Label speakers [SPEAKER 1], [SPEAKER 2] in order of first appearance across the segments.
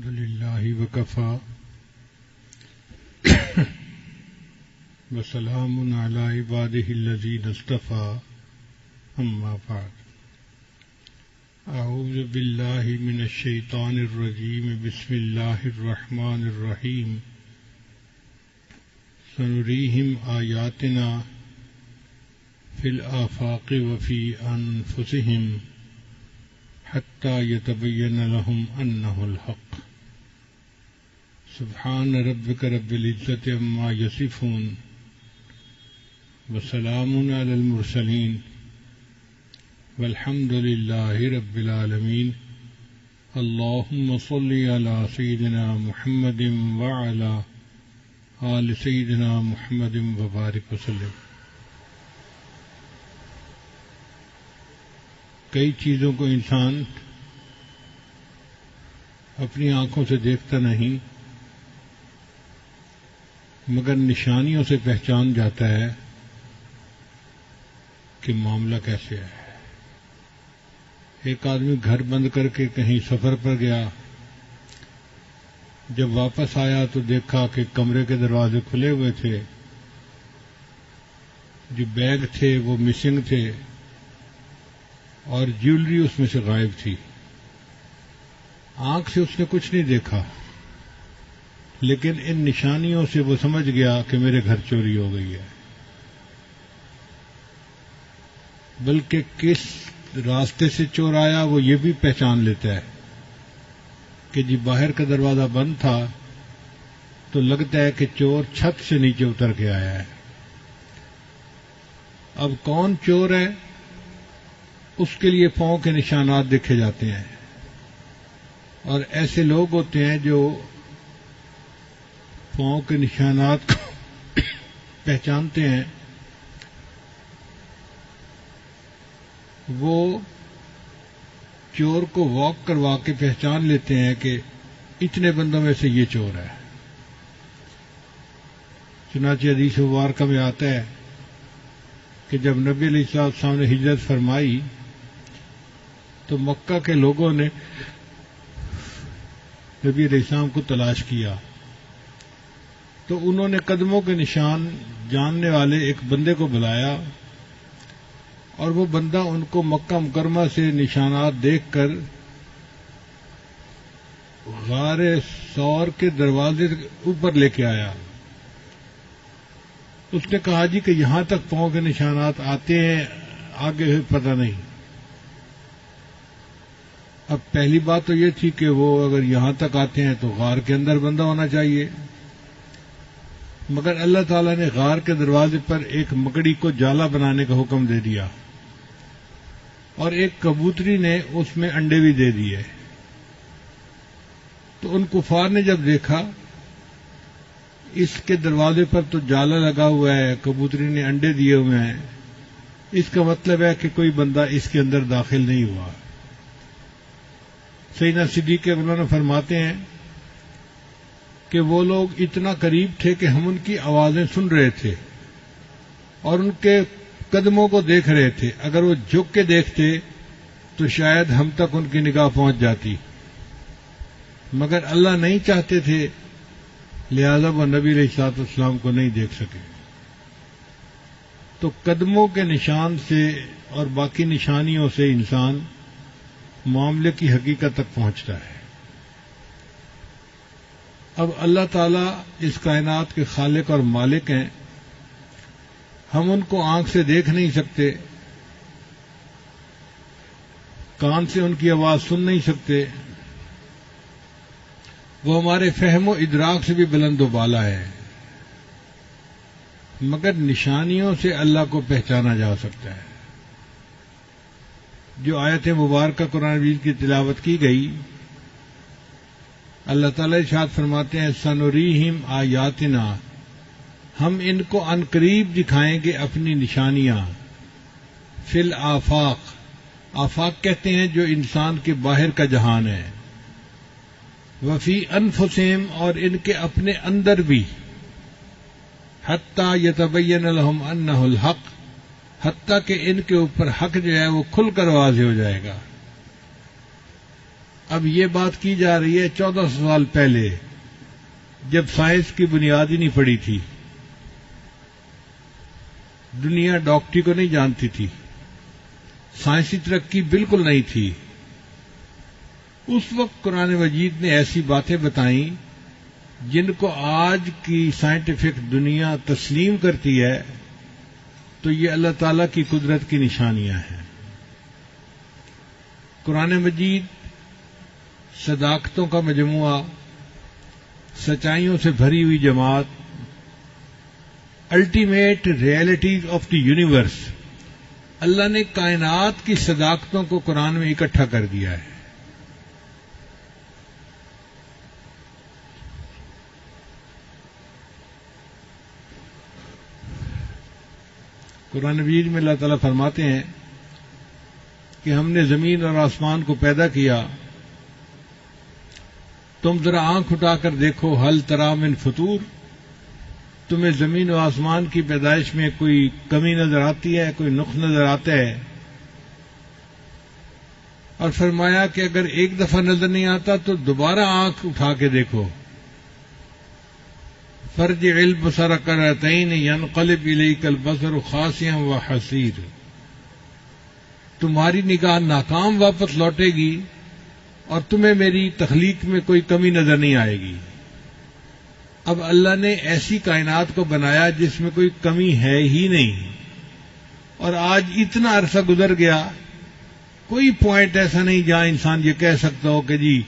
[SPEAKER 1] الحمد لله وكفى وسلام على عباده الذين اصطفى أما بعد أعوذ بالله من الشيطان الرجيم بسم الله الرحمن الرحيم سنريهم آياتنا في الآفاق وفي أنفسهم حتى يتبين لهم أنه الحق سبحان ربك رب العزة عما يصفون وسلام على المرسلين والحمد لله رب العالمين اللهم صل على سيدنا محمد وعلى آل سيدنا محمد وبارك وسلم. کئی چیزوں کو انسان اپنی آنکھوں سے دیکھتا نہیں مگر نشانیوں سے پہچان جاتا ہے کہ معاملہ کیسے ہے. ایک آدمی گھر بند کر کے کہیں سفر پر گیا، جب واپس آیا تو دیکھا کہ کمرے کے دروازے کھلے ہوئے تھے، جو بیگ تھے وہ مسنگ تھے اور جیولری اس میں سے غائب تھی. آنکھ سے اس نے کچھ نہیں دیکھا، لیکن ان نشانیوں سے وہ سمجھ گیا کہ میرے گھر چوری ہو گئی ہے. بلکہ کس راستے سے چور آیا وہ یہ بھی پہچان لیتا ہے کہ جی باہر کا دروازہ بند تھا تو لگتا ہے کہ چور چھت سے نیچے اتر کے آیا ہے. اب کون چور ہے اس کے لیے پاؤں کے نشانات دیکھے جاتے ہیں، اور ایسے لوگ ہوتے ہیں جو پاؤں کے نشانات کو پہچانتے ہیں، وہ چور کو واک کروا کے پہچان لیتے ہیں کہ اتنے بندوں میں سے یہ چور ہے. چنانچہ حدیث مبارکہ میں آتا ہے کہ جب نبی علیہ السلام نے ہجرت فرمائی تو مکہ کے لوگوں نے نبی علیہ السلام کو تلاش کیا، تو انہوں نے قدموں کے نشان جاننے والے ایک بندے کو بلایا، اور وہ بندہ ان کو مکہ مکرمہ سے نشانات دیکھ کر غار ثور کے دروازے اوپر لے کے آیا. اس نے کہا جی کہ یہاں تک پاؤں کے نشانات آتے ہیں، آگے پتہ نہیں. اب پہلی بات تو یہ تھی کہ وہ اگر یہاں تک آتے ہیں تو غار کے اندر بندہ ہونا چاہیے، مگر اللہ تعالیٰ نے غار کے دروازے پر ایک مکڑی کو جالا بنانے کا حکم دے دیا، اور ایک کبوتری نے اس میں انڈے بھی دے دیے. تو ان کفار نے جب دیکھا اس کے دروازے پر تو جالا لگا ہوا ہے، کبوتری نے انڈے دیے ہوئے ہیں، اس کا مطلب ہے کہ کوئی بندہ اس کے اندر داخل نہیں ہوا. سیدنا صدیق اکبر فرماتے ہیں کہ وہ لوگ اتنا قریب تھے کہ ہم ان کی آوازیں سن رہے تھے اور ان کے قدموں کو دیکھ رہے تھے. اگر وہ جھک کے دیکھتے تو شاید ہم تک ان کی نگاہ پہنچ جاتی، مگر اللہ نہیں چاہتے تھے، لہذا وہ نبی علیہ الصلوۃ والسلام کو نہیں دیکھ سکے. تو قدموں کے نشان سے اور باقی نشانیوں سے انسان معاملے کی حقیقت تک پہنچتا ہے. اب اللہ تعالیٰ اس کائنات کے خالق اور مالک ہیں، ہم ان کو آنکھ سے دیکھ نہیں سکتے، کان سے ان کی آواز سن نہیں سکتے، وہ ہمارے فہم و ادراک سے بھی بلند و بالا ہے، مگر نشانیوں سے اللہ کو پہچانا جا سکتا ہے. جو آیت مبارکہ قرآن مجید کی تلاوت کی گئی، اللہ تعالیٰ ارشاد فرماتے ہیں سنریہم آیاتنا، ہم ان کو عنقریب دکھائیں گے اپنی نشانیاں. فی الآفاق، آفاق کہتے ہیں جو انسان کے باہر کا جہان ہے. وفی انفسہم، اور ان کے اپنے اندر بھی. حتی یتبین لہم انہ الحق، حتیٰ کہ ان کے اوپر حق جو ہے وہ کھل کر واضح ہو جائے گا. اب یہ بات کی جا رہی ہے 1400 سال پہلے، جب سائنس کی بنیاد ہی نہیں پڑی تھی، دنیا ڈاکٹری کو نہیں جانتی تھی، سائنسی ترقی بالکل نہیں تھی۔ اس وقت قرآن مجید نے ایسی باتیں بتائیں جن کو آج کی سائنٹیفک دنیا تسلیم کرتی ہے، تو یہ اللہ تعالی کی قدرت کی نشانیاں ہیں۔ قرآن مجید صداقتوں کا مجموعہ، سچائیوں سے بھری ہوئی جماعت، ultimate realities of the universe, اللہ نے کائنات کی صداقتوں کو قرآن میں اکٹھا کر دیا ہے۔ قرآن مجید میں اللہ تعالیٰ فرماتے ہیں کہ ہم نے زمین اور آسمان کو پیدا کیا، تم ذرا آنکھ اٹھا کر دیکھو، حل تری من فطور، تمہیں زمین و آسمان کی پیدائش میں کوئی کمی نظر آتی ہے، کوئی نقص نظر آتا ہے؟ اور فرمایا کہ اگر ایک دفعہ نظر نہیں آتا تو دوبارہ آنکھ اٹھا کے دیکھو، فرجع البصر کرتین ینقلب الیک البصر خاسئا وحسیر، تمہاری نگاہ ناکام واپس لوٹے گی اور تمہیں میری تخلیق میں کوئی کمی نظر نہیں آئے گی۔ اب اللہ نے ایسی کائنات کو بنایا جس میں کوئی کمی ہے ہی نہیں، اور آج اتنا عرصہ گزر گیا، کوئی پوائنٹ ایسا نہیں جہاں انسان یہ کہہ سکتا ہو کہ جی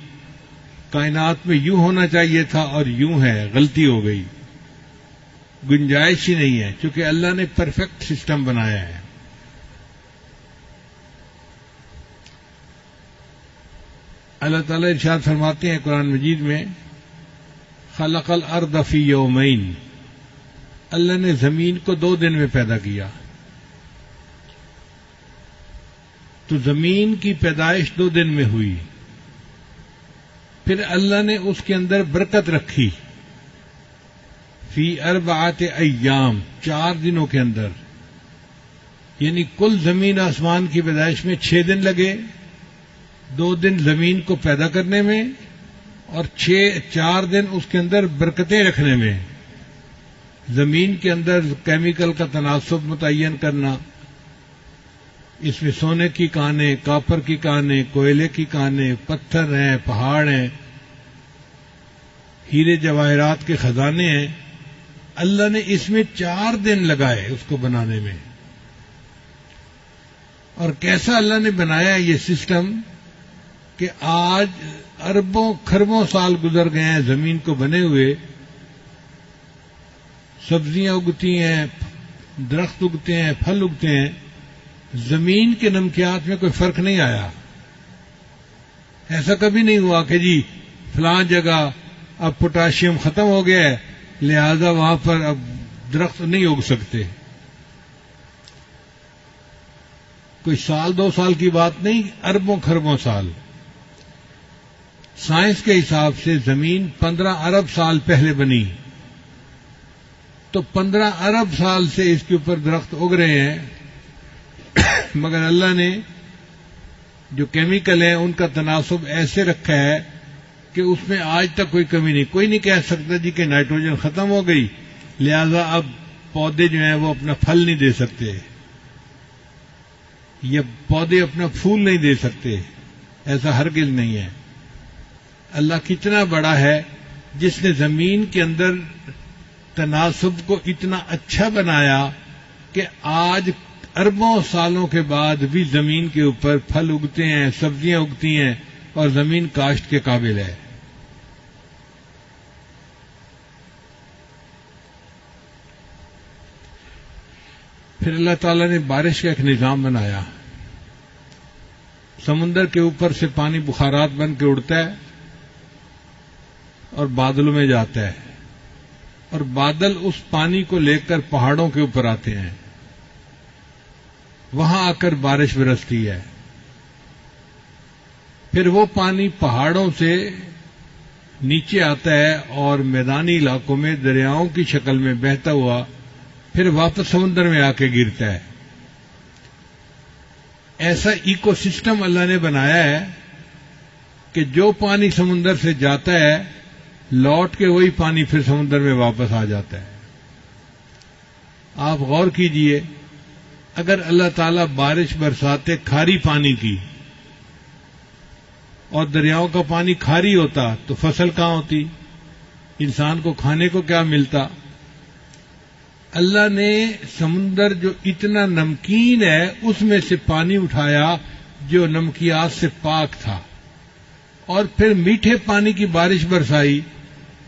[SPEAKER 1] کائنات میں یوں ہونا چاہیے تھا اور یوں ہے، غلطی ہو گئی، گنجائش ہی نہیں ہے، چونکہ اللہ نے پرفیکٹ سسٹم بنایا ہے۔ اللہ تعالیٰ ارشاد فرماتے ہیں قرآن مجید میں، خلق الارض فی یومین، اللہ نے زمین کو 2 دن میں پیدا کیا۔ تو زمین کی پیدائش 2 دن میں ہوئی، پھر اللہ نے اس کے اندر برکت رکھی، فی 4 ایام، 4 دنوں کے اندر، یعنی کل زمین آسمان کی پیدائش میں 6 دن لگے، 2 دن زمین کو پیدا کرنے میں اور 4 دن اس کے اندر برکتیں رکھنے میں، زمین کے اندر کیمیکل کا تناسب متعین کرنا، اس میں سونے کی کانیں، کاپر کی کانیں، کوئلے کی کانیں، پتھر ہیں، پہاڑ ہیں، ہیرے جواہرات کے خزانے ہیں، اللہ نے اس میں 4 دن لگائے اس کو بنانے میں۔ اور کیسا اللہ نے بنایا یہ سسٹم کہ آج اربوں کھربوں سال گزر گئے ہیں زمین کو بنے ہوئے، سبزیاں اگتی ہیں، درخت اگتے ہیں، پھل اگتے ہیں، زمین کے نمکیات میں کوئی فرق نہیں آیا۔ ایسا کبھی نہیں ہوا کہ جی فلاں جگہ اب پوٹاشیم ختم ہو گیا ہے لہذا وہاں پر اب درخت نہیں اگ سکتے۔ کوئی 1-2 سال کی بات نہیں، اربوں کھربوں سال۔ سائنس کے حساب سے زمین 15 ارب سال پہلے بنی، تو 15 ارب سال سے اس کے اوپر درخت اگ رہے ہیں، مگر اللہ نے جو کیمیکل ہیں ان کا تناسب ایسے رکھا ہے کہ اس میں آج تک کوئی کمی نہیں۔ کوئی نہیں کہہ سکتا جی کہ نائٹروجن ختم ہو گئی لہذا اب پودے جو ہیں وہ اپنا پھل نہیں دے سکتے، یا پودے اپنا پھول نہیں دے سکتے، ایسا ہرگز نہیں ہے۔ اللہ کتنا بڑا ہے جس نے زمین کے اندر تناسب کو اتنا اچھا بنایا کہ آج اربوں سالوں کے بعد بھی زمین کے اوپر پھل اگتے ہیں، سبزیاں اگتی ہیں اور زمین کاشت کے قابل ہے۔ پھر اللہ تعالیٰ نے بارش کا ایک نظام بنایا، سمندر کے اوپر سے پانی بخارات بن کے اڑتا ہے اور بادلوں میں جاتا ہے، اور بادل اس پانی کو لے کر پہاڑوں کے اوپر آتے ہیں، وہاں آ کر بارش برستی ہے۔ پھر وہ پانی پہاڑوں سے نیچے آتا ہے اور میدانی علاقوں میں دریاؤں کی شکل میں بہتا ہوا پھر واپس سمندر میں آ کے گرتا ہے۔ ایسا ایکو سسٹم اللہ نے بنایا ہے کہ جو پانی سمندر سے جاتا ہے لوٹ کے وہی پانی پھر سمندر میں واپس آ جاتا ہے. آپ غور کیجئے، اگر اللہ تعالیٰ بارش برساتے کھاری پانی کی اور دریاؤں کا پانی کھاری ہوتا تو فصل کہاں ہوتی، انسان کو کھانے کو کیا ملتا؟ اللہ نے سمندر جو اتنا نمکین ہے اس میں سے پانی اٹھایا جو نمکیات سے پاک تھا، اور پھر میٹھے پانی کی بارش برسائی،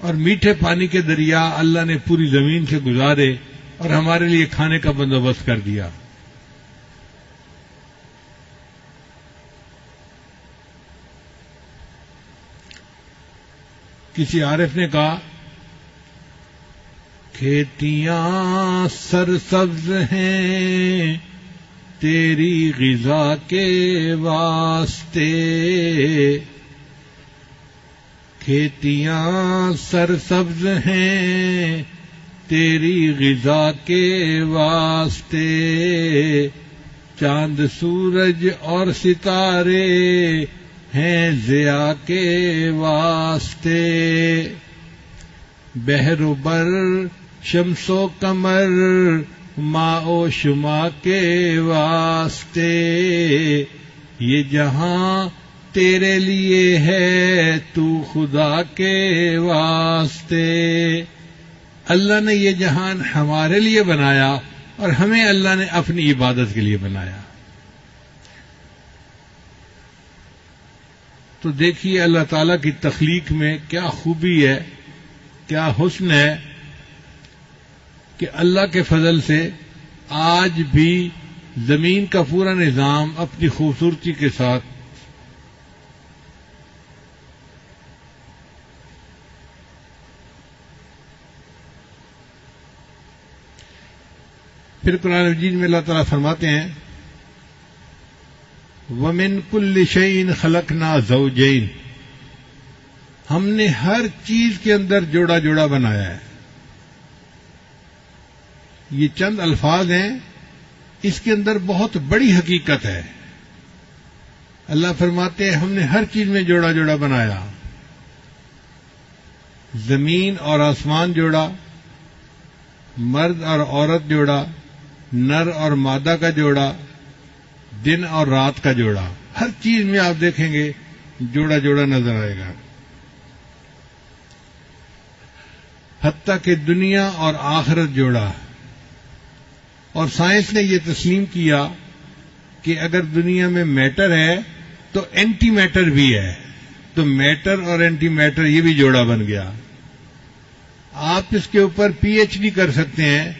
[SPEAKER 1] اور میٹھے پانی کے دریا اللہ نے پوری زمین سے گزارے اور ہمارے لیے کھانے کا بندوبست کر دیا. کسی عارف نے کہا کھیتیاں سرسبز ہیں تیری غذا کے واسطے، کھیتیاں سرسبز ہیں تیری غذا کے واسطے، چاند سورج اور ستارے ہیں ضیاء کے واسطے، بحر و بر شمس و قمر ماء و شما کے واسطے، یہ جہاں تیرے لیے ہے تو خدا کے واسطے. اللہ نے یہ جہان ہمارے لیے بنایا اور ہمیں اللہ نے اپنی عبادت کے لیے بنایا. تو دیکھیے اللہ تعالیٰ کی تخلیق میں کیا خوبی ہے، کیا حسن ہے کہ اللہ کے فضل سے آج بھی زمین کا پورا نظام اپنی خوبصورتی کے ساتھ پھر قرآن مجید میں اللہ تعالیٰ فرماتے ہیں وَمِن كُلِّ شَيْءٍ خَلَقْنَا زَوْجَيْنِ، ہم نے ہر چیز کے اندر جوڑا جوڑا بنایا ہے. یہ چند الفاظ ہیں، اس کے اندر بہت بڑی حقیقت ہے. اللہ فرماتے ہیں ہم نے ہر چیز میں جوڑا جوڑا بنایا، زمین اور آسمان جوڑا، مرد اور عورت جوڑا، نر اور مادہ کا جوڑا، دن اور رات کا جوڑا. ہر چیز میں آپ دیکھیں گے جوڑا جوڑا نظر آئے گا. حتیٰ کہ دنیا اور آخرت جوڑا. اور سائنس نے یہ تسلیم کیا کہ اگر دنیا میں میٹر ہے تو اینٹی میٹر بھی ہے، تو میٹر اور اینٹی میٹر یہ بھی جوڑا بن گیا. آپ اس کے اوپر پی ایچ ڈی کر سکتے ہیں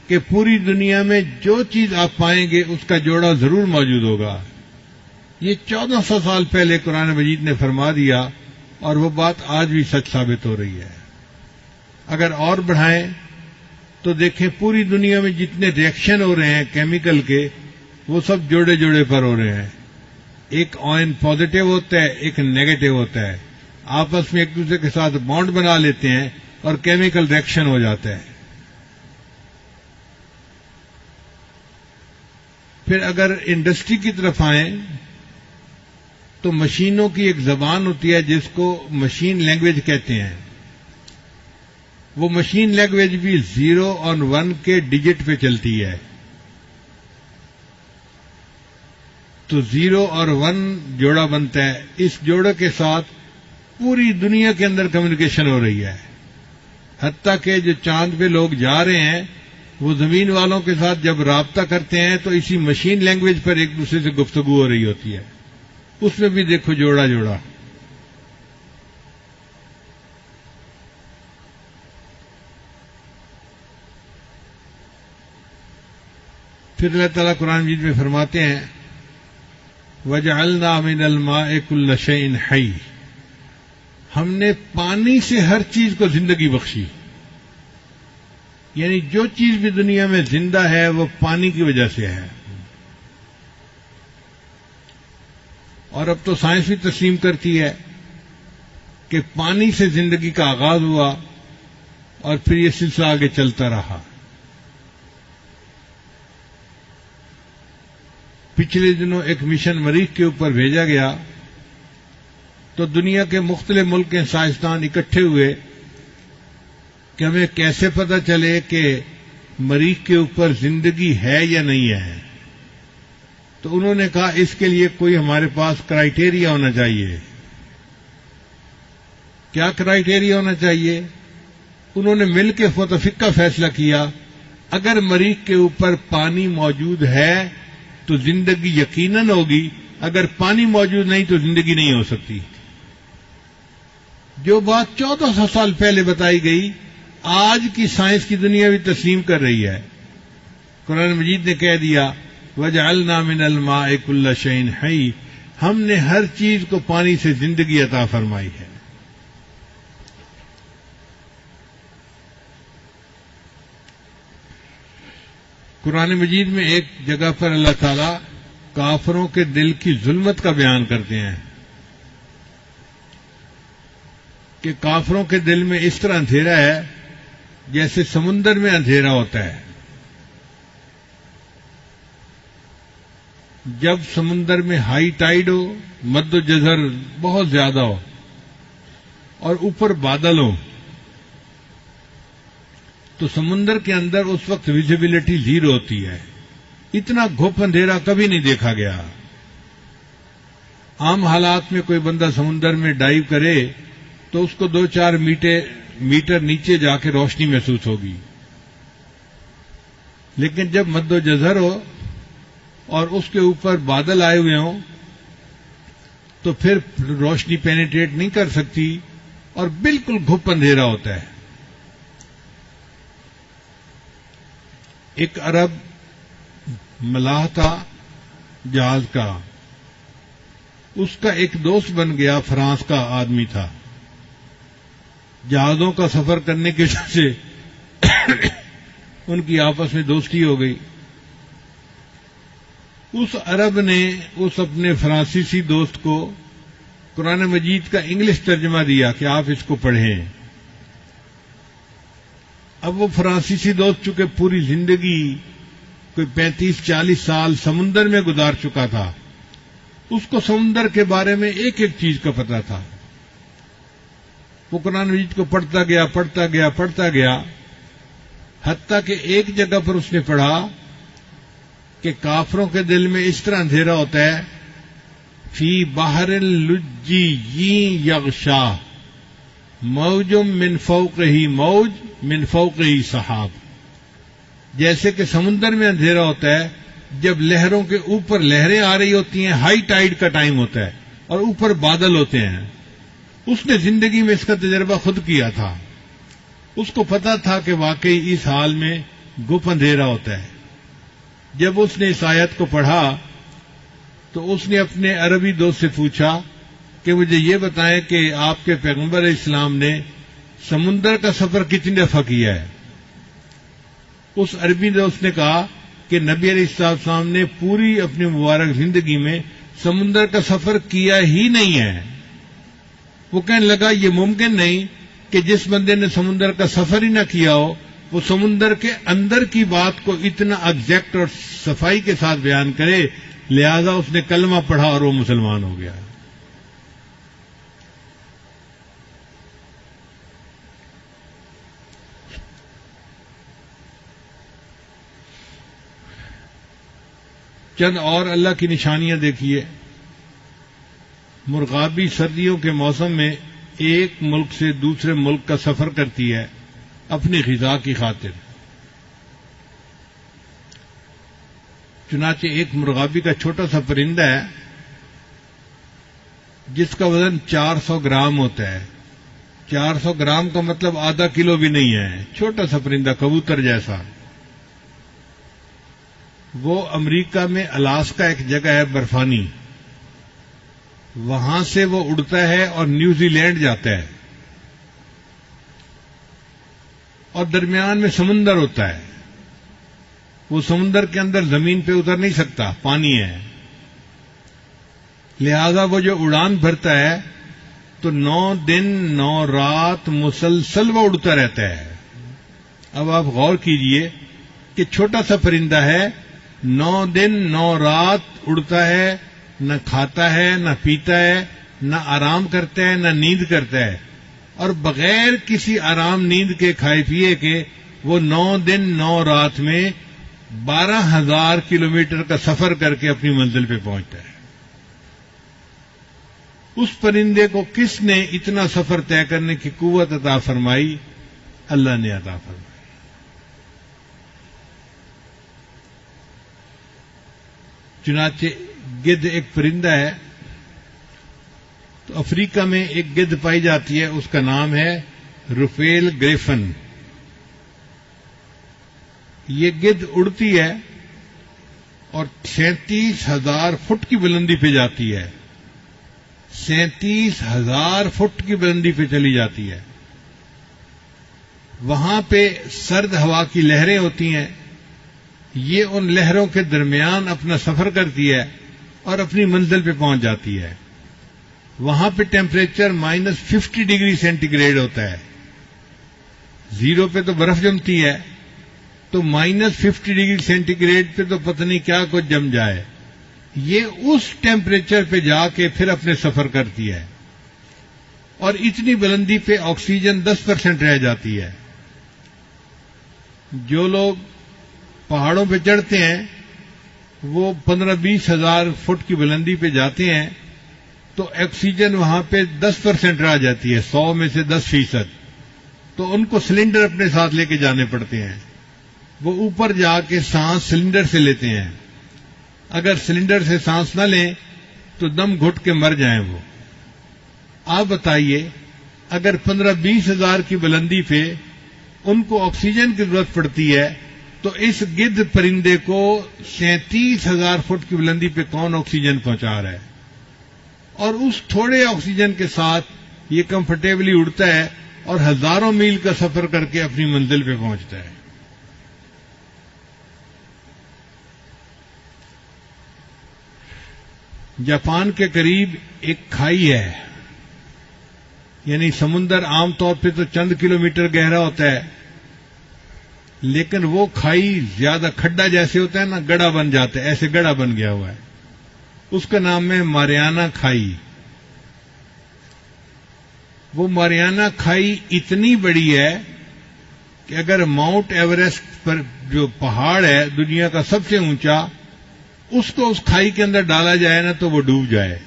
[SPEAKER 1] کہ پوری دنیا میں جو چیز آپ پائیں گے اس کا جوڑا ضرور موجود ہوگا. یہ 1400 سال پہلے قرآن مجید نے فرما دیا اور وہ بات آج بھی سچ ثابت ہو رہی ہے. اگر اور بڑھائیں تو دیکھیں پوری دنیا میں جتنے ریئیکشن ہو رہے ہیں کیمیکل کے وہ سب جوڑے جوڑے پر ہو رہے ہیں. ایک آئن پازیٹو ہوتا ہے، ایک نیگیٹو ہوتا ہے، آپس میں ایک دوسرے کے ساتھ بانڈ بنا لیتے ہیں اور کیمیکل ریئیکشن ہو جاتا ہے. پھر اگر انڈسٹری کی طرف آئیں تو مشینوں کی ایک زبان ہوتی ہے جس کو مشین لینگویج کہتے ہیں. وہ مشین لینگویج بھی 0 اور 1 کے ڈیجٹ پہ چلتی ہے. تو 0 اور 1 جوڑا بنتا ہے. اس جوڑے کے ساتھ پوری دنیا کے اندر کمیونیکیشن ہو رہی ہے. حتیٰ کہ جو چاند پہ لوگ جا رہے ہیں وہ زمین والوں کے ساتھ جب رابطہ کرتے ہیں تو اسی مشین لینگویج پر ایک دوسرے سے گفتگو ہو رہی ہوتی ہے. اس میں بھی دیکھو جوڑا جوڑا. پھر اللہ تعالیٰ قرآن مجید میں فرماتے ہیں وَجَعَلْنَا مِنَ الْمَاءِ كُلَّ شَيْءٍ حَيٍّ، ہم نے پانی سے ہر چیز کو زندگی بخشی. یعنی جو چیز بھی دنیا میں زندہ ہے وہ پانی کی وجہ سے ہے. اور اب تو سائنس بھی تسلیم کرتی ہے کہ پانی سے زندگی کا آغاز ہوا اور پھر یہ سلسلہ آگے چلتا رہا. پچھلے دنوں ایک مشن مریخ کے اوپر بھیجا گیا تو دنیا کے مختلف ملک کے سائنسدان اکٹھے ہوئے کہ ہمیں کیسے پتہ چلے کہ مریخ کے اوپر زندگی ہے یا نہیں ہے. تو انہوں نے کہا اس کے لیے کوئی ہمارے پاس کرائیٹیریا ہونا چاہیے. کیا کرائیٹیریا ہونا چاہیے؟ انہوں نے مل کے متفقہ فیصلہ کیا اگر مریخ کے اوپر پانی موجود ہے تو زندگی یقیناً ہوگی، اگر پانی موجود نہیں تو زندگی نہیں ہو سکتی. جو بات 1400 سال پہلے بتائی گئی آج کی سائنس کی دنیا بھی تسلیم کر رہی ہے. قرآن مجید نے کہہ دیا وَجَعَلْنَا مِنَ الْمَاءِ كُلَّ شَيْءٍ حَيٍّ، ہم نے ہر چیز کو پانی سے زندگی عطا فرمائی ہے. قرآن مجید میں ایک جگہ پر اللہ تعالیٰ کافروں کے دل کی ظلمت کا بیان کرتے ہیں کہ کافروں کے دل میں اس طرح اندھیرا ہے جیسے سمندر میں اندھیرا ہوتا ہے. جب سمندر میں ہائی ٹائیڈ ہو، مد و جزر بہت زیادہ ہو اور اوپر بادل ہو تو سمندر کے اندر اس وقت ویزیبلٹی زیرو ہوتی ہے. اتنا گھپ اندھیرا کبھی نہیں دیکھا گیا. عام حالات میں کوئی بندہ سمندر میں ڈائیو کرے تو اس کو 2-4 میٹر نیچے جا کے روشنی محسوس ہوگی، لیکن جب مد و جزر ہو اور اس کے اوپر بادل آئے ہوئے ہوں تو پھر روشنی پینیٹریٹ نہیں کر سکتی اور بالکل گھپ اندھیرا ہوتا ہے. ایک عرب ملاح تھا جہاز کا، اس کا ایک دوست بن گیا، فرانس کا آدمی تھا. جہازوں کا سفر کرنے کی وجہ سے ان کی آپس میں دوستی ہو گئی. اس عرب نے اس اپنے فرانسیسی دوست کو قرآن مجید کا انگلش ترجمہ دیا کہ آپ اس کو پڑھیں. اب وہ فرانسیسی دوست چونکہ پوری زندگی کوئی 35-40 سال سمندر میں گزار چکا تھا، اس کو سمندر کے بارے میں ایک ایک چیز کا پتہ تھا. وہ قرآن مجید کو پڑھتا گیا حتیٰ کہ ایک جگہ پر اس نے پڑھا کہ کافروں کے دل میں اس طرح اندھیرا ہوتا ہے فی بحر لجی یغشا موج من فوقہ موج من فوقہ سحاب. جیسے کہ سمندر میں اندھیرا ہوتا ہے جب لہروں کے اوپر لہریں آ رہی ہوتی ہیں، ہائی ٹائیڈ کا ٹائم ہوتا ہے اور اوپر بادل ہوتے ہیں. اس نے زندگی میں اس کا تجربہ خود کیا تھا. اس کو پتا تھا کہ واقعی اس حال میں گپ اندھیرا ہوتا ہے. جب اس نے اس آیت کو پڑھا تو اس نے اپنے عربی دوست سے پوچھا کہ مجھے یہ بتائیں کہ آپ کے پیغمبر اسلام نے سمندر کا سفر کتنی دفعہ کیا ہے؟ اس عربی دوست نے کہا کہ نبی علیہ السلام نے پوری اپنی مبارک زندگی میں سمندر کا سفر کیا ہی نہیں ہے. وہ کہنے لگا یہ ممکن نہیں کہ جس بندے نے سمندر کا سفر ہی نہ کیا ہو وہ سمندر کے اندر کی بات کو اتنا ایگزیکٹ اور صفائی کے ساتھ بیان کرے. لہذا اس نے کلمہ پڑھا اور وہ مسلمان ہو گیا. چند اور اللہ کی نشانیاں دیکھیے. مرغابی سردیوں کے موسم میں ایک ملک سے دوسرے ملک کا سفر کرتی ہے اپنی غذا کی خاطر. چنانچہ ایک مرغابی کا چھوٹا سا پرندہ ہے جس کا وزن 400 گرام ہوتا ہے. 400 گرام کا مطلب آدھا کلو بھی نہیں ہے. چھوٹا سا پرندہ کبوتر جیسا. وہ امریکہ میں الاسکا ایک جگہ ہے برفانی، وہاں سے وہ اڑتا ہے اور نیوزی لینڈ جاتا ہے اور درمیان میں سمندر ہوتا ہے. وہ سمندر کے اندر زمین پہ اتر نہیں سکتا، پانی ہے. لہذا وہ جو اڑان بھرتا ہے تو 9 دن 9 رات مسلسل وہ اڑتا رہتا ہے. اب آپ غور کیجئے کہ چھوٹا سا پرندہ ہے، 9 دن 9 رات اڑتا ہے، نہ کھاتا ہے نہ پیتا ہے نہ آرام کرتا ہے نہ نیند کرتا ہے، اور بغیر کسی آرام نیند کے کھائے پیے کے وہ 9 دن 9 رات میں 12,000 کلومیٹر کا سفر کر کے اپنی منزل پہ پہنچتا ہے۔ اس پرندے کو کس نے اتنا سفر طے کرنے کی قوت عطا فرمائی؟ اللہ نے عطا فرمائی۔ چنانچہ گدھ ایک پرندہ ہے، تو افریقہ میں ایک گدھ پائی جاتی ہے، اس کا نام ہے روفیل گریفن۔ یہ گدھ اڑتی ہے اور 37,000 فٹ کی بلندی پہ جاتی ہے، 37,000 فٹ کی بلندی پہ چلی جاتی ہے۔ وہاں پہ سرد ہوا کی لہریں ہوتی ہیں، یہ ان لہروں کے درمیان اپنا سفر کرتی ہے اور اپنی منزل پہ پہنچ جاتی ہے۔ وہاں پہ ٹیمپریچر -50 ڈگری سینٹی گریڈ ہوتا ہے، 0 پہ تو برف جمتی ہے، تو -50 ڈگری سینٹی گریڈ پہ تو پتہ نہیں کیا کچھ جم جائے۔ یہ اس ٹیمپریچر پہ جا کے پھر اپنے سفر کرتی ہے، اور اتنی بلندی پہ آکسیجن 10% رہ جاتی ہے۔ جو لوگ پہاڑوں پہ چڑھتے ہیں وہ 15-20 ہزار فٹ کی بلندی پہ جاتے ہیں، تو آکسیجن وہاں پہ 10% رہ جاتی ہے، 100 میں سے 10%، تو ان کو سلنڈر اپنے ساتھ لے کے جانے پڑتے ہیں۔ وہ اوپر جا کے سانس سلنڈر سے لیتے ہیں، اگر سلنڈر سے سانس نہ لیں تو دم گھٹ کے مر جائیں وہ۔ آپ بتائیے، اگر 15-20 ہزار کی بلندی پہ ان کو آکسیجن کی ضرورت پڑتی ہے، تو اس گدھ پرندے کو 37,000 فٹ کی بلندی پہ کون آکسیجن پہنچا رہا ہے؟ اور اس تھوڑے آکسیجن کے ساتھ یہ کمفرٹیبلی اڑتا ہے اور ہزاروں میل کا سفر کر کے اپنی منزل پہ پہنچتا ہے۔ جاپان کے قریب ایک کھائی ہے، یعنی سمندر عام طور پہ تو چند کلومیٹر گہرا ہوتا ہے، لیکن وہ کھائی زیادہ کھڈا جیسے ہوتا ہے نا، گڑھا بن جاتا ہے، ایسے گڑھا بن گیا ہوا ہے۔ اس کا نام ہے ماریانا کھائی۔ وہ ماریانا کھائی اتنی بڑی ہے کہ اگر ماؤنٹ ایوریسٹ پر جو پہاڑ ہے دنیا کا سب سے اونچا، اس کو اس کھائی کے اندر ڈالا جائے نا تو وہ ڈوب جائے،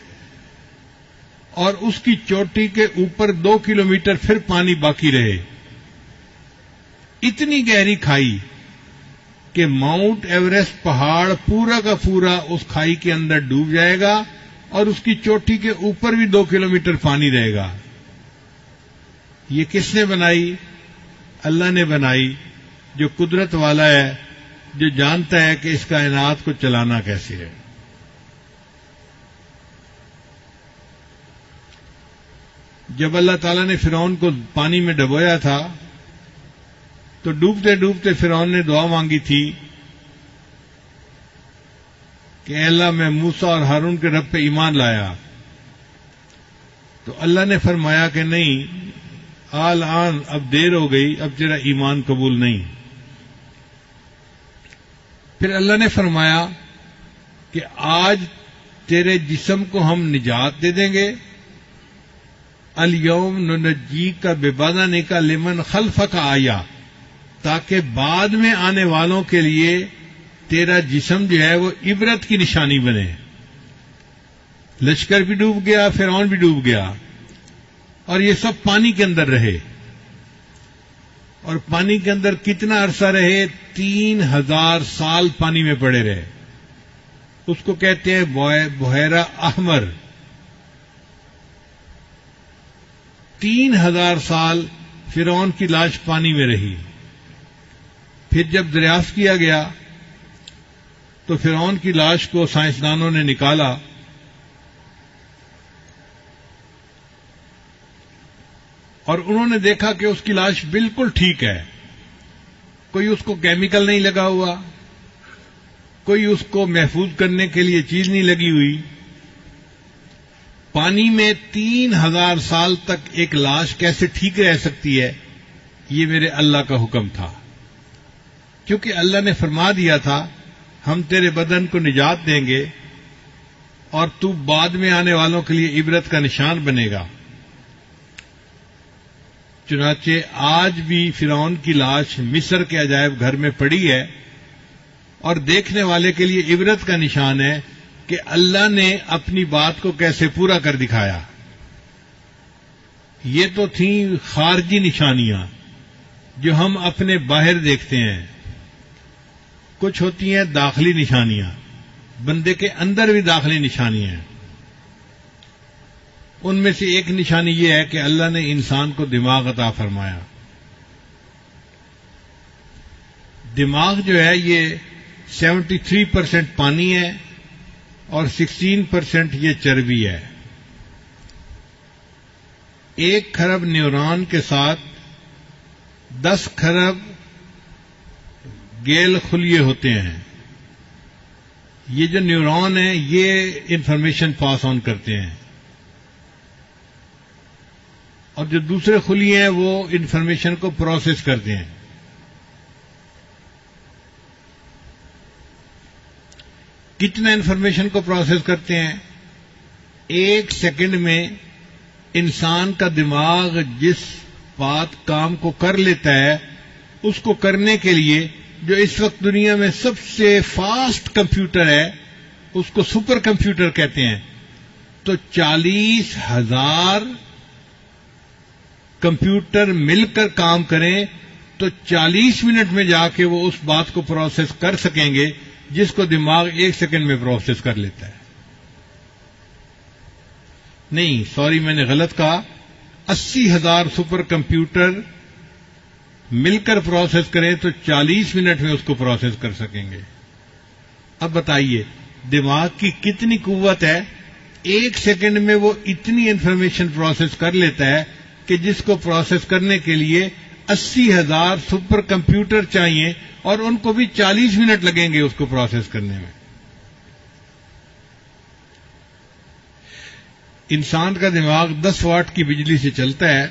[SPEAKER 1] اور اس کی چوٹی کے اوپر 2 کلومیٹر پھر پانی باقی رہے۔ اتنی گہری کھائی کہ ماؤنٹ ایوریسٹ پہاڑ پورا کا پورا اس کھائی کے اندر ڈوب جائے گا، اور اس کی چوٹی کے اوپر بھی 2 کلومیٹر پانی رہے گا۔ یہ کس نے بنائی؟ اللہ نے بنائی، جو قدرت والا ہے، جو جانتا ہے کہ اس کائنات کو چلانا کیسے ہے۔ جب اللہ تعالیٰ نے فرعون کو پانی میں ڈبویا تھا تو ڈوبتے ڈوبتے فرعون نے دعا مانگی تھی کہ اے اللہ، میں موسیٰ اور ہارون کے رب پہ ایمان لایا، تو اللہ نے فرمایا کہ نہیں، آن اب دیر ہو گئی، اب تیرا ایمان قبول نہیں۔ پھر اللہ نے فرمایا کہ آج تیرے جسم کو ہم نجات دے دیں گے، الیوم ننجیک ببدنک لمن خلفک آیا، تاکہ بعد میں آنے والوں کے لیے تیرا جسم جو ہے وہ عبرت کی نشانی بنے۔ لشکر بھی ڈوب گیا، فرعون بھی ڈوب گیا، اور یہ سب پانی کے اندر رہے۔ اور پانی کے اندر کتنا عرصہ رہے؟ 3,000 سال پانی میں پڑے رہے۔ اس کو کہتے ہیں بحیرہ احمر۔ 3,000 سال فرعون کی لاش پانی میں رہی۔ پھر جب دریافت کیا گیا تو فرعون کی لاش کو سائنسدانوں نے نکالا، اور انہوں نے دیکھا کہ اس کی لاش بالکل ٹھیک ہے، کوئی اس کو کیمیکل نہیں لگا ہوا، کوئی اس کو محفوظ کرنے کے لیے چیز نہیں لگی ہوئی۔ پانی میں 3,000 سال تک ایک لاش کیسے ٹھیک رہ سکتی ہے؟ یہ میرے اللہ کا حکم تھا، کیونکہ اللہ نے فرما دیا تھا ہم تیرے بدن کو نجات دیں گے، اور تو بعد میں آنے والوں کے لیے عبرت کا نشان بنے گا۔ چنانچہ آج بھی فرعون کی لاش مصر کے عجائب گھر میں پڑی ہے اور دیکھنے والے کے لیے عبرت کا نشان ہے کہ اللہ نے اپنی بات کو کیسے پورا کر دکھایا۔ یہ تو تھیں خارجی نشانیاں جو ہم اپنے باہر دیکھتے ہیں، کچھ ہوتی ہیں داخلی نشانیاں، بندے کے اندر بھی داخلی نشانیاں ہیں۔ ان میں سے ایک نشانی یہ ہے کہ اللہ نے انسان کو دماغ عطا فرمایا۔ دماغ جو ہے یہ 73% پانی ہے اور 16% یہ چربی ہے۔ 1 کھرب نیورون کے ساتھ 10 کھرب گیل خلیے ہوتے ہیں۔ یہ جو نیورون ہیں یہ انفارمیشن پاس آن کرتے ہیں، اور جو دوسرے خلیے ہیں وہ انفارمیشن کو پروسیس کرتے ہیں۔ کتنا انفارمیشن کو پروسیس کرتے ہیں؟ 1 سیکنڈ میں انسان کا دماغ جس کام کو کر لیتا ہے اس کو کرنے کے لیے جو اس وقت دنیا میں سب سے فاسٹ کمپیوٹر ہے اس کو سپر کمپیوٹر کہتے ہیں، تو 40,000 کمپیوٹر مل کر کام کریں تو 40 منٹ میں جا کے وہ اس بات کو پروسیس کر سکیں گے جس کو دماغ 1 سیکنڈ میں پروسیس کر لیتا ہے۔ نہیں، سوری، میں نے غلط کہا، 80,000 سپر کمپیوٹر مل کر پروسیس کریں تو 40 منٹ میں اس کو پروسیس کر سکیں گے۔ اب بتائیے دماغ کی کتنی قوت ہے؟ 1 سیکنڈ میں وہ اتنی انفارمیشن پروسیس کر لیتا ہے کہ جس کو پروسیس کرنے کے لیے 80,000 سپر کمپیوٹر چاہیے اور ان کو بھی 40 منٹ لگیں گے اس کو پروسیس کرنے میں۔ انسان کا دماغ 10 واٹ کی بجلی سے چلتا ہے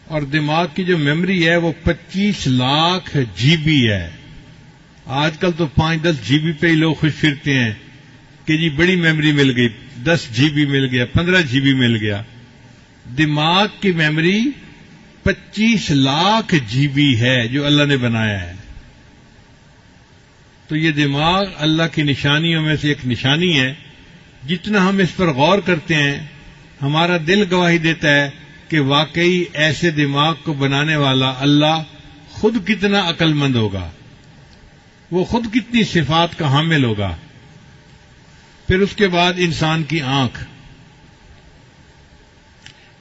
[SPEAKER 1] اور دماغ کی جو میموری ہے وہ 25 لاکھ جی بی ہے۔ آج کل تو 5-10 جی بی پہ ہی لوگ خوش پھرتے ہیں کہ جی بڑی میموری مل گئی، 10 جی بی مل گیا، 15 جی بی مل گیا۔ دماغ کی میموری 25 لاکھ جی بی ہے جو اللہ نے بنایا ہے۔ تو یہ دماغ اللہ کی نشانیوں میں سے ایک نشانی ہے۔ جتنا ہم اس پر غور کرتے ہیں ہمارا دل گواہی دیتا ہے کہ واقعی ایسے دماغ کو بنانے والا اللہ خود کتنا عقل مند ہوگا، وہ خود کتنی صفات کا حامل ہوگا۔ پھر اس کے بعد انسان کی آنکھ۔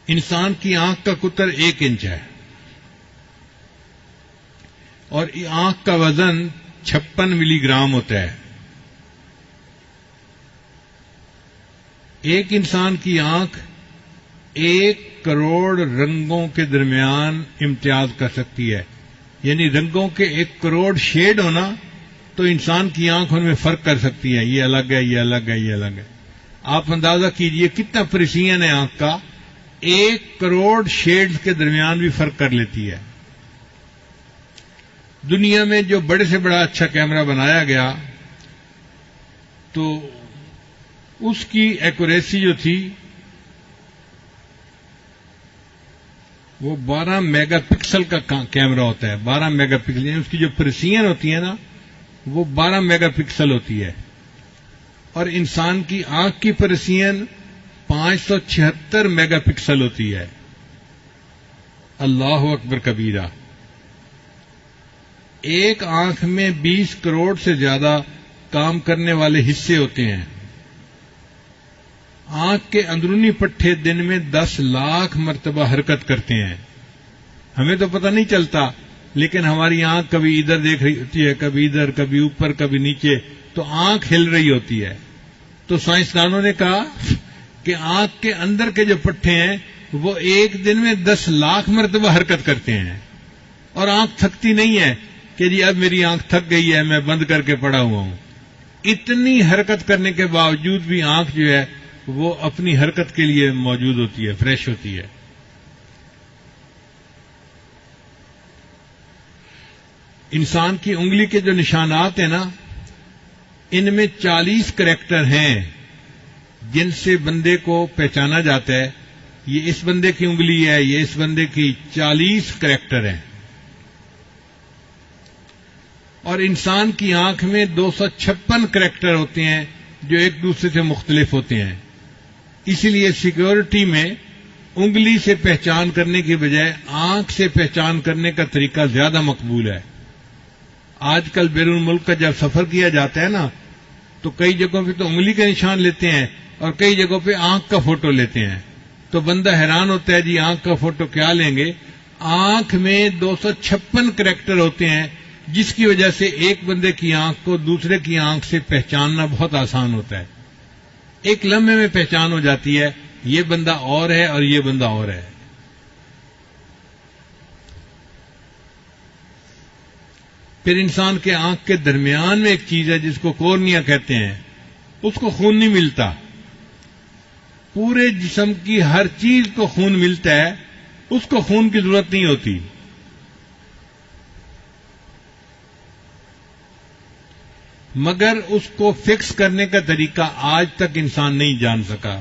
[SPEAKER 1] انسان کی آنکھ کا قطر 1 انچ ہے اور آنکھ کا وزن 56 ملی گرام ہوتا ہے۔ ایک انسان کی آنکھ 1 کروڑ رنگوں کے درمیان امتیاز کر سکتی ہے، یعنی رنگوں کے 1 کروڑ شیڈ ہونا تو انسان کی آنکھ ان میں فرق کر سکتی ہے، یہ الگ ہے، یہ الگ ہے، یہ الگ ہے۔ آپ اندازہ کیجئے کتنا پریسیژن ہے آنکھ کا، 1 کروڑ شیڈز کے درمیان بھی فرق کر لیتی ہے۔ دنیا میں جو بڑے سے بڑا اچھا کیمرہ بنایا گیا تو اس کی ایکوریسی جو تھی وہ 12 میگا پکسل کا کیمرہ ہوتا ہے۔ 12 میگا پکسل یعنی اس کی جو پریسیژن ہوتی ہے نا وہ 12 میگا پکسل ہوتی ہے، اور انسان کی آنکھ کی پریسیژن 576 میگا پکسل ہوتی ہے۔ اللہ اکبر کبیرہ۔ ایک آنکھ میں 20 کروڑ سے زیادہ کام کرنے والے حصے ہوتے ہیں۔ آنکھ کے اندرونی پٹھے دن میں 10 لاکھ مرتبہ حرکت کرتے ہیں۔ ہمیں تو پتہ نہیں چلتا، لیکن ہماری آنکھ کبھی ادھر دیکھ رہی ہوتی ہے، کبھی ادھر، کبھی اوپر، کبھی نیچے، تو آنکھ ہل رہی ہوتی ہے۔ تو سائنسدانوں نے کہا کہ آنکھ کے اندر کے جو پٹھے ہیں وہ ایک دن میں 10 لاکھ مرتبہ حرکت کرتے ہیں، اور آنکھ تھکتی نہیں ہے کہ جی اب میری آنکھ تھک گئی ہے میں بند کر کے پڑا ہوا ہوں۔ اتنی حرکت کرنے کے باوجود بھی آنکھ جو ہے وہ اپنی حرکت کے لیے موجود ہوتی ہے، فریش ہوتی ہے۔ انسان کی انگلی کے جو نشانات ہیں نا ان میں 40 کریکٹر ہیں جن سے بندے کو پہچانا جاتا ہے یہ اس بندے کی انگلی ہے، یہ اس بندے کی 40 کریکٹر ہیں، اور انسان کی آنکھ میں 256 کریکٹر ہوتے ہیں جو ایک دوسرے سے مختلف ہوتے ہیں. اسی لیے سیکیورٹی میں انگلی سے پہچان کرنے کی بجائے آنکھ سے پہچان کرنے کا طریقہ زیادہ مقبول ہے. آج کل بیرون ملک کا جب سفر کیا جاتا ہے نا تو کئی جگہوں پہ تو انگلی کا نشان لیتے ہیں اور کئی جگہوں پہ آنکھ کا فوٹو لیتے ہیں. تو بندہ حیران ہوتا ہے جی آنکھ کا فوٹو کیا لیں گے؟ آنکھ میں 256 کریکٹر ہوتے ہیں جس کی وجہ سے ایک بندے کی آنکھ کو دوسرے کی آنکھ سے پہچاننا بہت آسان ہوتا ہے. ایک لمحے میں پہچان ہو جاتی ہے یہ بندہ اور ہے اور یہ بندہ اور ہے. پھر انسان کے آنکھ کے درمیان میں ایک چیز ہے جس کو کورنیا کہتے ہیں، اس کو خون نہیں ملتا. پورے جسم کی ہر چیز کو خون ملتا ہے، اس کو خون کی ضرورت نہیں ہوتی. مگر اس کو فکس کرنے کا طریقہ آج تک انسان نہیں جان سکا.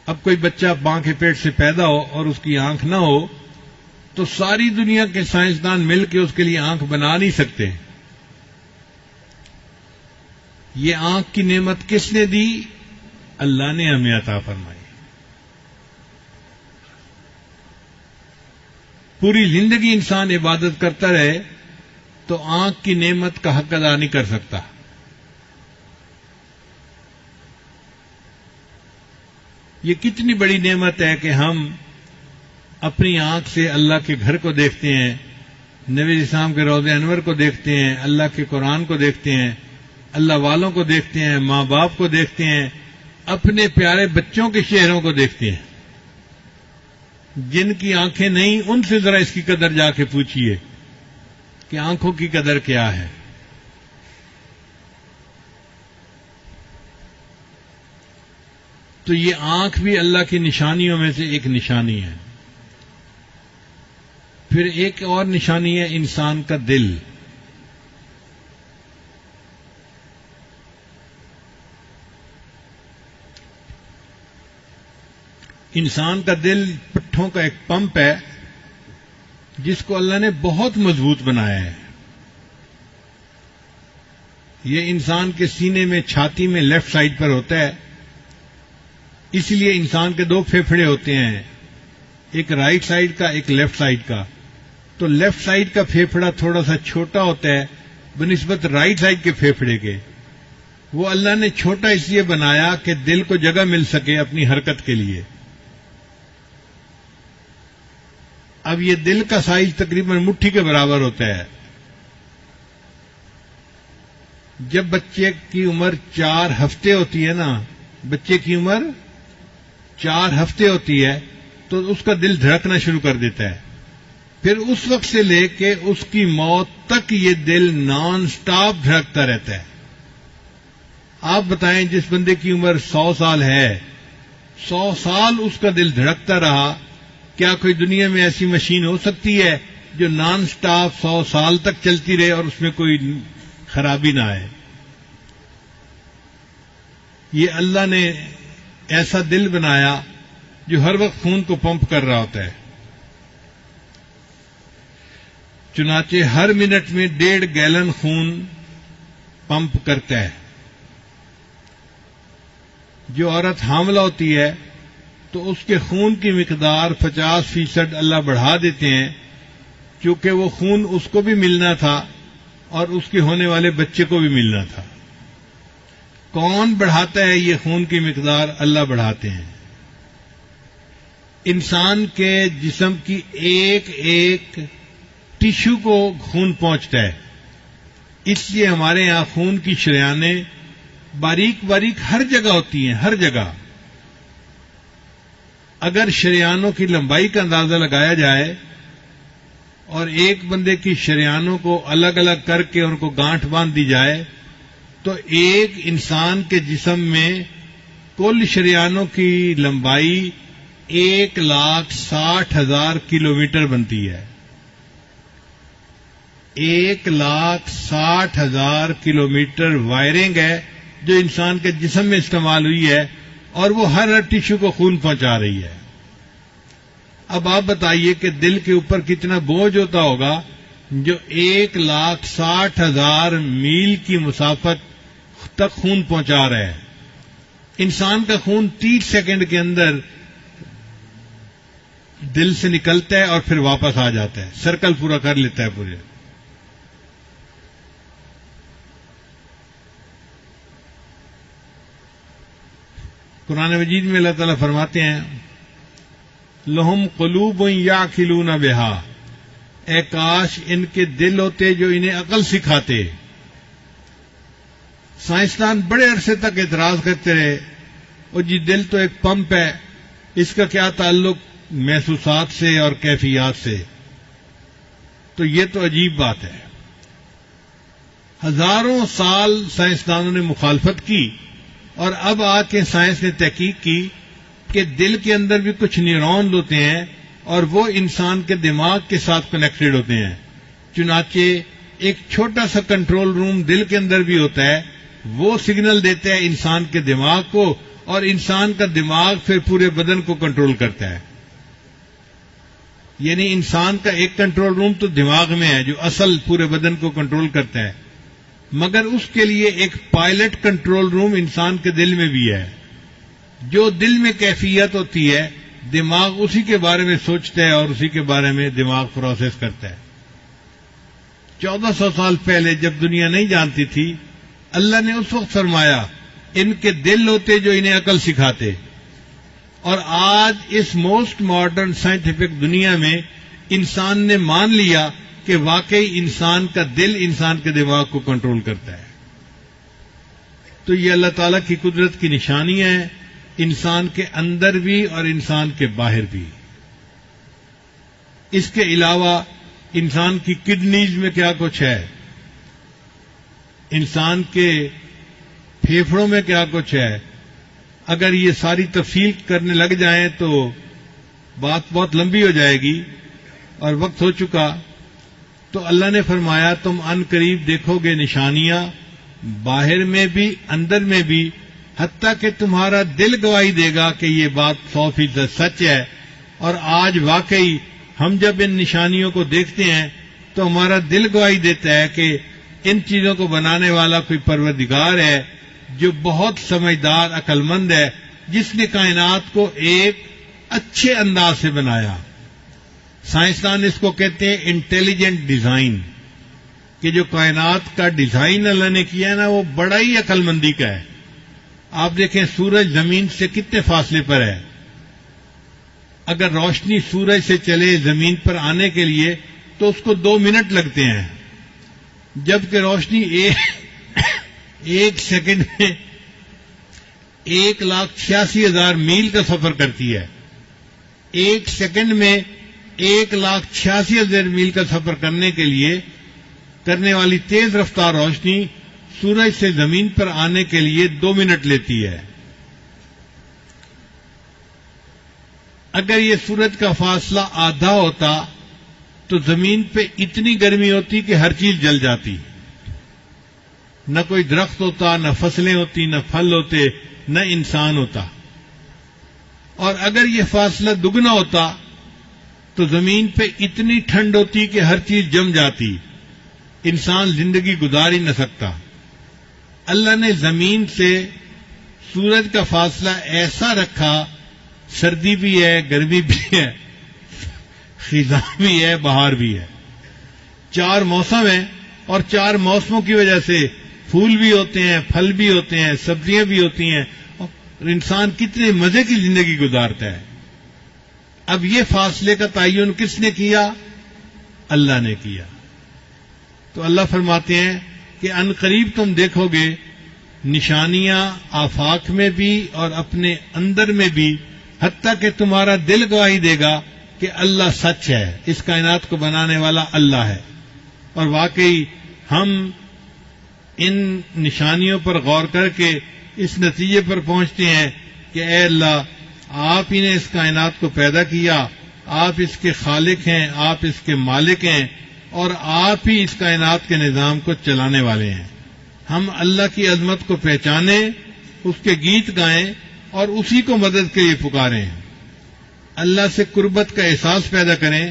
[SPEAKER 1] اب کوئی بچہ ماں کے پیٹ سے پیدا ہو اور اس کی آنکھ نہ ہو تو ساری دنیا کے سائنسدان مل کے اس کے لیے آنکھ بنا نہیں سکتے. یہ آنکھ کی نعمت کس نے دی؟ اللہ نے ہمیں عطا فرمائی. پوری زندگی انسان عبادت کرتا رہے تو آنکھ کی نعمت کا حق ادا نہیں کر سکتا. یہ کتنی بڑی نعمت ہے کہ ہم اپنی آنکھ سے اللہ کے گھر کو دیکھتے ہیں، نبی اسلام کے روضہ انور کو دیکھتے ہیں، اللہ کے قرآن کو دیکھتے ہیں، اللہ والوں کو دیکھتے ہیں، ماں باپ کو دیکھتے ہیں، اپنے پیارے بچوں کے چہروں کو دیکھتے ہیں. جن کی آنکھیں نہیں ان سے ذرا اس کی قدر جا کے پوچھیے کہ آنکھوں کی قدر کیا ہے. تو یہ آنکھ بھی اللہ کی نشانیوں میں سے ایک نشانی ہے. پھر ایک اور نشانی ہے انسان کا دل. انسان کا دل پٹھوں کا ایک پمپ ہے جس کو اللہ نے بہت مضبوط بنایا ہے. یہ انسان کے سینے میں چھاتی میں لیفٹ سائڈ پر ہوتا ہے. اسی لیے انسان کے 2 پھیپھڑے ہوتے ہیں، ایک رائٹ سائڈ کا ایک لیفٹ سائڈ کا. تو لیفٹ سائڈ کا پھیپھڑا تھوڑا سا چھوٹا ہوتا ہے بنسبت رائٹ سائڈ کے پھیپھڑے کے. وہ اللہ نے چھوٹا اس لیے بنایا کہ دل کو جگہ مل سکے اپنی حرکت کے لیے. اب یہ دل کا سائز تقریباً مٹھی کے برابر ہوتا ہے. جب بچے کی عمر 4 ہفتے ہوتی ہے نا، بچے کی عمر 4 ہفتے ہوتی ہے تو اس کا دل دھڑکنا شروع کر دیتا ہے. پھر اس وقت سے لے کے اس کی موت تک یہ دل نان سٹاپ دھڑکتا رہتا ہے. آپ بتائیں جس بندے کی عمر 100 سال ہے، 100 سال اس کا دل دھڑکتا رہا، کیا کوئی دنیا میں ایسی مشین ہو سکتی ہے جو نان سٹاپ 100 سال تک چلتی رہے اور اس میں کوئی خرابی نہ آئے؟ یہ اللہ نے ایسا دل بنایا جو ہر وقت خون کو پمپ کر رہا ہوتا ہے. چنانچہ ہر منٹ میں 1.5 گیلن خون پمپ کرتا ہے. جو عورت حاملہ ہوتی ہے تو اس کے خون کی مقدار 50% اللہ بڑھا دیتے ہیں، کیونکہ وہ خون اس کو بھی ملنا تھا اور اس کے ہونے والے بچے کو بھی ملنا تھا. کون بڑھاتا ہے یہ خون کی مقدار؟ اللہ بڑھاتے ہیں. انسان کے جسم کی ایک ایک ٹشو کو خون پہنچتا ہے. اس لیے ہمارے یہاں خون کی شریانیں باریک باریک ہر جگہ ہوتی ہیں، ہر جگہ. اگر شریانوں کی لمبائی کا اندازہ لگایا جائے اور ایک بندے کی شریانوں کو الگ الگ کر کے ان کو گانٹھ باندھ دی جائے تو ایک انسان کے جسم میں کل شریانوں کی لمبائی 1,60,000 کلومیٹر بنتی ہے. 1,60,000 کلومیٹر وائرنگ ہے جو انسان کے جسم میں استعمال ہوئی ہے، اور وہ ہر ٹیشو کو خون پہنچا رہی ہے۔ اب آپ بتائیے کہ دل کے اوپر کتنا بوجھ ہوتا ہوگا جو 1,60,000 میل کی مسافت تک خون پہنچا رہا ہے۔ انسان کا خون 30 سیکنڈ کے اندر دل سے نکلتا ہے اور پھر واپس آ جاتا ہے، سرکل پورا کر لیتا ہے پورے۔ قرآن مجید میں اللہ تعالیٰ فرماتے ہیں لہم قلوب یعقلون بہا، اے کاش ان کے دل ہوتے جو انہیں عقل سکھاتے۔ سائنسدان بڑے عرصے تک اعتراض کرتے رہے، اور جی دل تو ایک پمپ ہے، اس کا کیا تعلق محسوسات سے اور کیفیات سے؟ تو یہ تو عجیب بات ہے۔ ہزاروں سال سائنسدانوں نے مخالفت کی، اور اب آ کے سائنس نے تحقیق کی کہ دل کے اندر بھی کچھ نیورون ہوتے ہیں اور وہ انسان کے دماغ کے ساتھ کنیکٹڈ ہوتے ہیں۔ چنانچہ ایک چھوٹا سا کنٹرول روم دل کے اندر بھی ہوتا ہے، وہ سگنل دیتا ہے انسان کے دماغ کو، اور انسان کا دماغ پھر پورے بدن کو کنٹرول کرتا ہے۔ یعنی انسان کا ایک کنٹرول روم تو دماغ میں ہے جو اصل پورے بدن کو کنٹرول کرتا ہے، مگر اس کے لیے ایک پائلٹ کنٹرول روم انسان کے دل میں بھی ہے۔ جو دل میں کیفیت ہوتی ہے دماغ اسی کے بارے میں سوچتا ہے اور اسی کے بارے میں دماغ پروسیس کرتا ہے۔ 1400 سال پہلے جب دنیا نہیں جانتی تھی، اللہ نے اس وقت فرمایا ان کے دل ہوتے جو انہیں عقل سکھاتے، اور آج اس موسٹ ماڈرن سائنٹیفک دنیا میں انسان نے مان لیا کہ واقعی انسان کا دل انسان کے دماغ کو کنٹرول کرتا ہے۔ تو یہ اللہ تعالیٰ کی قدرت کی نشانیاں ہیں، انسان کے اندر بھی اور انسان کے باہر بھی۔ اس کے علاوہ انسان کی کڈنیز میں کیا کچھ ہے، انسان کے پھیپھڑوں میں کیا کچھ ہے، اگر یہ ساری تفصیل کرنے لگ جائیں تو بات بہت لمبی ہو جائے گی اور وقت ہو چکا۔ تو اللہ نے فرمایا تم ان قریب دیکھو گے نشانیاں، باہر میں بھی اندر میں بھی، حتیٰ کہ تمہارا دل گواہی دے گا کہ یہ بات 100% سچ ہے۔ اور آج واقعی ہم جب ان نشانیوں کو دیکھتے ہیں تو ہمارا دل گواہی دیتا ہے کہ ان چیزوں کو بنانے والا کوئی پروردگار ہے جو بہت سمجھدار عقل مند ہے، جس نے کائنات کو ایک اچھے انداز سے بنایا۔ سائنسدان اس کو کہتے ہیں انٹیلیجنٹ ڈیزائن، کہ جو کائنات کا ڈیزائن اللہ نے کیا ہے نا وہ بڑا ہی عقل مندی کا ہے۔ آپ دیکھیں سورج زمین سے کتنے فاصلے پر ہے، اگر روشنی سورج سے چلے زمین پر آنے کے لیے تو اس کو 2 منٹ لگتے ہیں، جبکہ روشنی ایک سیکنڈ میں 1,86,000 میل کا سفر کرتی ہے۔ ایک سیکنڈ میں 1,86,000 میل کا سفر کرنے کے لیے کرنے والی تیز رفتار روشنی سورج سے زمین پر آنے کے لیے 2 منٹ لیتی ہے۔ اگر یہ سورج کا فاصلہ آدھا ہوتا تو زمین پہ اتنی گرمی ہوتی کہ ہر چیز جل جاتی، نہ کوئی درخت ہوتا، نہ فصلیں ہوتی، نہ پھل ہوتے، نہ انسان ہوتا۔ اور اگر یہ فاصلہ دگنا ہوتا تو زمین پہ اتنی ٹھنڈ ہوتی کہ ہر چیز جم جاتی، انسان زندگی گزار ہی نہ سکتا۔ اللہ نے زمین سے سورج کا فاصلہ ایسا رکھا، سردی بھی ہے، گرمی بھی ہے، خزاں بھی ہے، بہار بھی ہے، 4 موسم ہیں، اور 4 موسموں کی وجہ سے پھول بھی ہوتے ہیں، پھل بھی ہوتے ہیں، سبزیاں بھی ہوتی ہیں، اور انسان کتنے مزے کی زندگی گزارتا ہے۔ اب یہ فاصلے کا تعین کس نے کیا؟ اللہ نے کیا۔ تو اللہ فرماتے ہیں کہ ان قریب تم دیکھو گے نشانیاں آفاق میں بھی اور اپنے اندر میں بھی، حتیٰ کہ تمہارا دل گواہی دے گا کہ اللہ سچ ہے، اس کائنات کو بنانے والا اللہ ہے۔ اور واقعی ہم ان نشانیوں پر غور کر کے اس نتیجے پر پہنچتے ہیں کہ اے اللہ، آپ ہی نے اس کائنات کو پیدا کیا، آپ اس کے خالق ہیں، آپ اس کے مالک ہیں، اور آپ ہی اس کائنات کے نظام کو چلانے والے ہیں۔ ہم اللہ کی عظمت کو پہچانیں، اس کے گیت گائیں اور اسی کو مدد کے لیے پکاریں، اللہ سے قربت کا احساس پیدا کریں،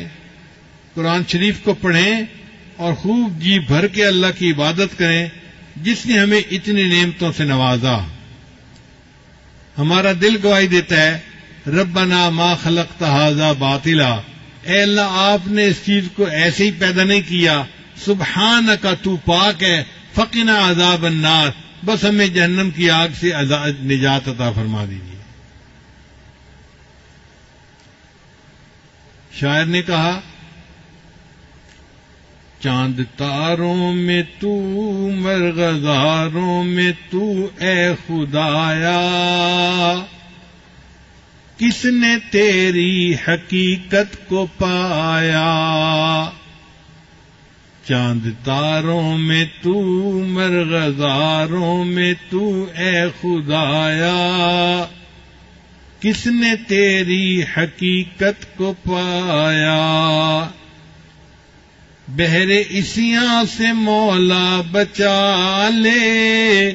[SPEAKER 1] قرآن شریف کو پڑھیں اور خوب جی بھر کے اللہ کی عبادت کریں جس نے ہمیں اتنی نعمتوں سے نوازا۔ ہمارا دل گواہی دیتا ہے ربنا ما خلقت ھذا باطلا، اے اللہ آپ نے اس چیز کو ایسے ہی پیدا نہیں کیا، سبحانک تو پاک ہے، فقنا عذاب النار، بس ہمیں جہنم کی آگ سے نجات عطا فرما دیجیے۔ شاعر نے کہا چاند تاروں میں تو مرغزاروں میں تو اے خدایا، کس نے تیری حقیقت کو پایا، چاند تاروں میں تو مرغزاروں میں تو اے خدایا، کس نے تیری حقیقت کو پایا، بحر اسیاں سے مولا بچا لے،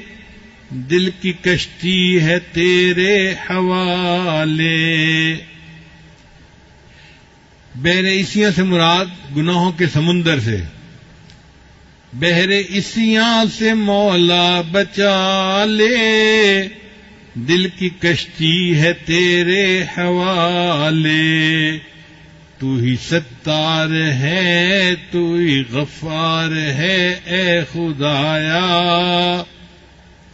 [SPEAKER 1] دل کی کشتی ہے تیرے حوالے۔ بحر اسیاں سے مراد گناہوں کے سمندر سے، بحر اسیاں سے مولا بچا لے، دل کی کشتی ہے تیرے حوالے، تو ہی ستار ہے تو ہی غفار ہے اے خدایا،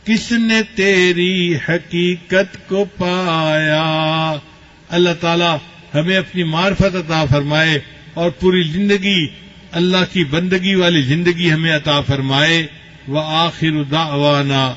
[SPEAKER 1] کس نے تیری حقیقت کو پایا۔ اللہ تعالی ہمیں اپنی معرفت عطا فرمائے اور پوری زندگی اللہ کی بندگی والی زندگی ہمیں عطا فرمائے۔ وآخر دعوانا